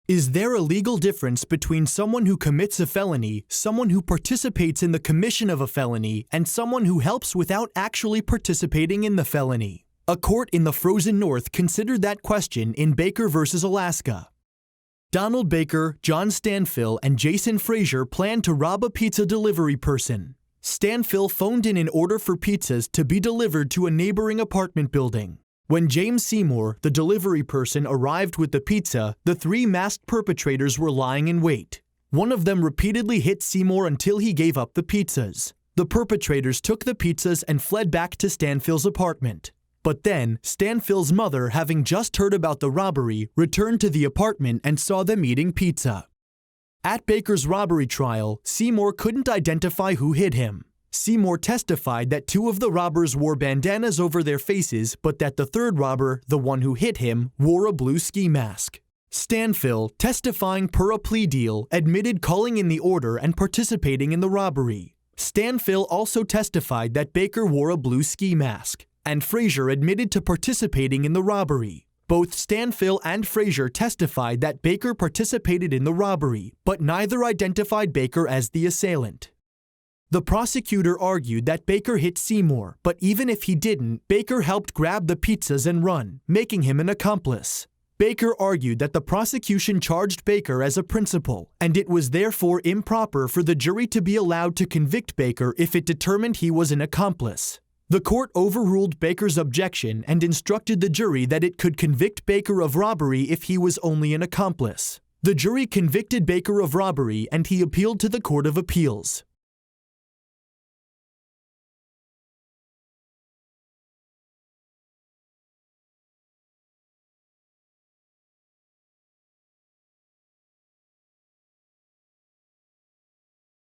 Is there a legal difference between someone who commits a felony, someone who participates in the commission of a felony, and someone who helps without actually participating in the felony? A court in the frozen North considered that question in Baker v. Alaska. Donald Baker, John Stanfill, and Jason Frazier planned to rob a pizza delivery person. Stanfill phoned in an order for pizzas to be delivered to a neighboring apartment building. When James Seymour, the delivery person, arrived with the pizza, the three masked perpetrators were lying in wait. One of them repeatedly hit Seymour until he gave up the pizzas. The perpetrators took the pizzas and fled back to Stanfill's apartment. But then, Stanfill's mother, having just heard about the robbery, returned to the apartment and saw them eating pizza. At Baker's robbery trial, Seymour couldn't identify who hit him. Seymour testified that two of the robbers wore bandanas over their faces, but that the third robber, the one who hit him, wore a blue ski mask. Stanfill, testifying per a plea deal, admitted calling in the order and participating in the robbery. Stanfill also testified that Baker wore a blue ski mask, and Frazier admitted to participating in the robbery. Both Stanfill and Frazier testified that Baker participated in the robbery, but neither identified Baker as the assailant. The prosecutor argued that Baker hit Seymour, but even if he didn't, Baker helped grab the pizzas and run, making him an accomplice. Baker argued that the prosecution charged Baker as a principal, and it was therefore improper for the jury to be allowed to convict Baker if it determined he was an accomplice. The court overruled Baker's objection and instructed the jury that it could convict Baker of robbery if he was only an accomplice. The jury convicted Baker of robbery and he appealed to the Court of Appeals.